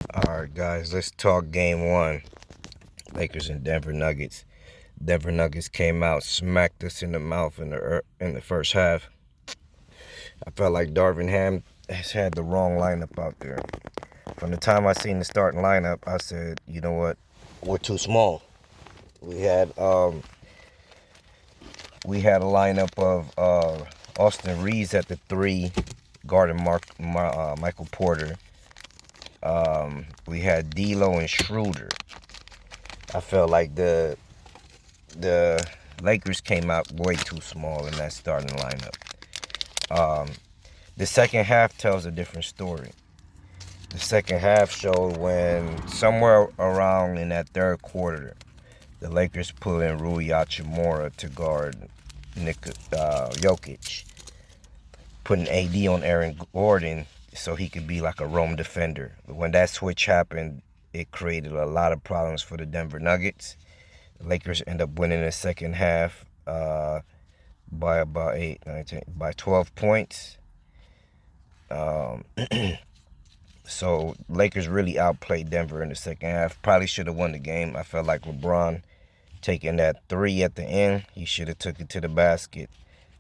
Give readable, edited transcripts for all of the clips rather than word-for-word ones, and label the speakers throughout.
Speaker 1: All right, guys, let's talk game one. Lakers and Denver Nuggets. Denver Nuggets came out, smacked us in the mouth in the first half. I felt like Darvin Ham has had the wrong lineup out there. From the time I seen the starting lineup, I said, you know what, we're too small. We had a lineup of Austin Reeves at the three, guarding Michael Porter. We had D'Lo and Schroeder. I felt like the Lakers came out way too small in that starting lineup. Um, the second half tells a different story. The second half showed when somewhere around in that third quarter, the Lakers put in Rui Hachimura to guard Jokic, putting AD on Aaron Gordon so he could be like a roam defender. But when that switch happened, it created a lot of problems for the Denver Nuggets. The Lakers end up winning the second half by about 19, by 12 points. Um, so Lakers really outplayed Denver in the second half. Probably should have won the game. I felt like LeBron taking that three at the end, he should have took it to the basket.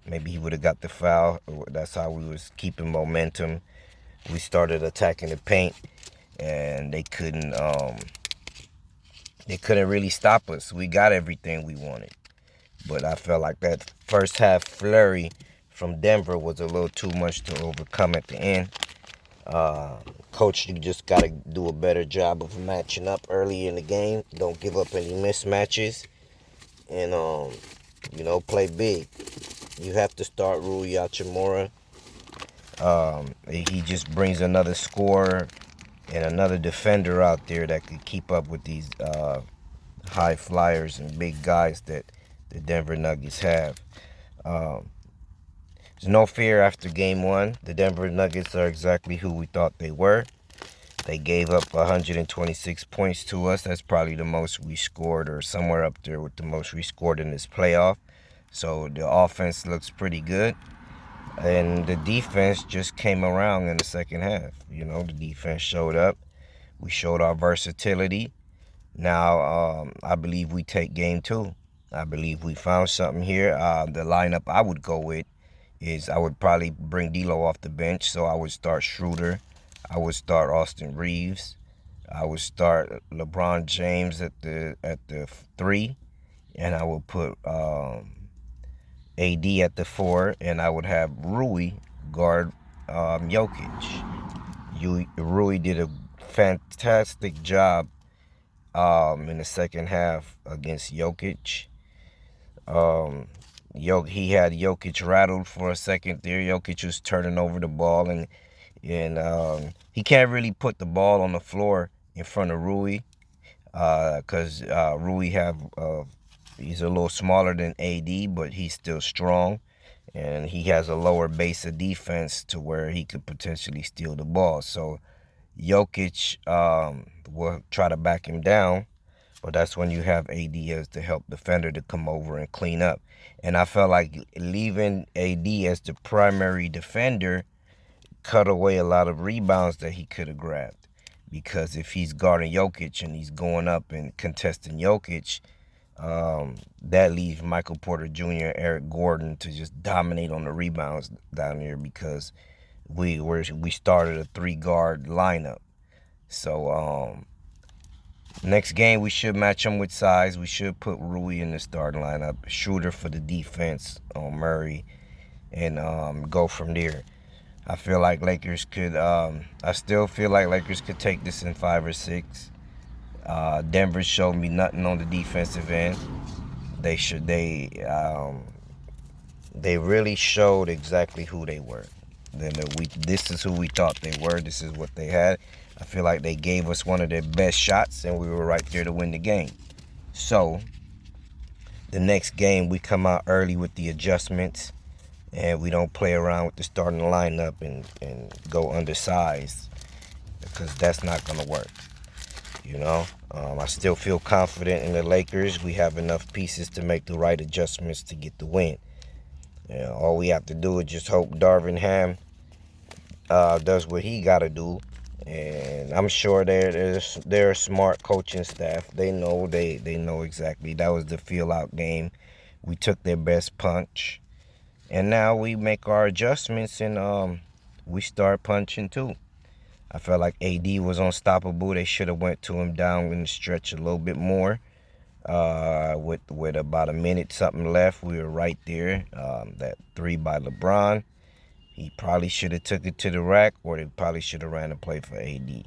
Speaker 1: Maybe he would have got the foul. That's how we was keeping momentum. We started attacking the paint, and they couldn't really stop us. We got everything we wanted. But I felt like that first half flurry from Denver was a little too much to overcome at the end. Uh, Coach, you just got to do a better job of matching up early in the game. Don't give up any mismatches. And, play big. You have to start Rui Hachimura. He just brings another scorer and another defender out there that could keep up with these high flyers and big guys that the Denver Nuggets have. Um, there's no fear after game one. The Denver Nuggets are exactly who we thought they were. They gave up 126 points to us. That's probably the most we scored, or somewhere up there with the most we scored in this playoff. So the offense looks pretty good. And the defense just came around in the second half. The defense showed up. We showed our versatility. Now, I believe we take game two. I believe we found something here. The lineup I would go with is I would probably bring D'Lo off the bench. So I would start Schroeder. I would start Austin Reeves. I would start LeBron James at the three, and I would put AD at the four, and I would have Rui guard Jokic. Rui did a fantastic job in the second half against Jokic. Um, he had Jokic rattled for a second there. Jokic was turning over the ball, and he can't really put the ball on the floor in front of Rui because Rui he's a little smaller than AD, but he's still strong, and he has a lower base of defense to where he could potentially steal the ball. So Jokic will try to back him down, but that's when you have AD as the help defender to come over and clean up. And I felt like leaving AD as the primary defender cut away a lot of rebounds that he could have grabbed. Because if he's guarding Jokic and he's going up and contesting Jokic, that leaves Michael Porter Jr., Eric Gordon to just dominate on the rebounds down there because we started a three guard lineup. So next game we should match them with size. We should put Rui in the starting lineup, Schroeder for the defense on Murray, and go from there. I feel like Lakers could. I still feel like Lakers could take this in 5 or 6. Denver showed me nothing on the defensive end. They should. They really showed exactly who they were. Then this is who we thought they were. This is what they had. I feel like they gave us one of their best shots, and we were right there to win the game. So the next game we come out early with the adjustments, and we don't play around with the starting lineup and go undersized, because that's not going to work. I still feel confident in the Lakers. We have enough pieces to make the right adjustments to get the win. All we have to do is just hope Darvin Ham does what he got to do And I'm sure they're a smart coaching staff. They know exactly. That was the feel out game. We took their best punch, and now we make our adjustments, and we start punching too. I felt like AD was unstoppable. They should have went to him down in the stretch a little bit more. With about a minute something left, we were right there. That three by LeBron, he probably should have took it to the rack, or they probably should have ran a play for AD.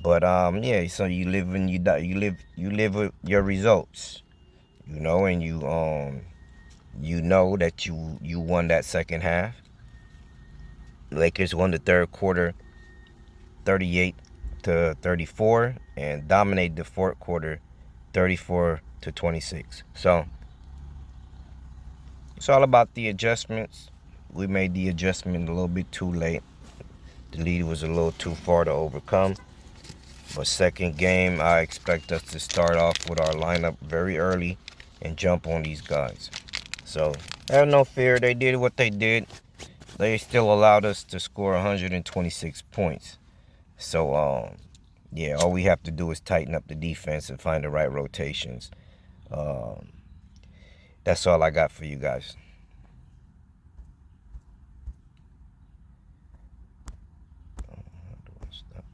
Speaker 1: But yeah. So you live and you die. You live with your results, and you know that you won that second half. Lakers won the third quarter, 38-34, and dominated the fourth quarter, 34-26. So it's all about the adjustments. We made the adjustment a little bit too late. The lead was a little too far to overcome. But second game, I expect us to start off with our lineup very early and jump on these guys. So have no fear. They did what they did. They still allowed us to score 126 points. So yeah, all we have to do is tighten up the defense and find the right rotations. Um, that's all I got for you guys. How do I stop?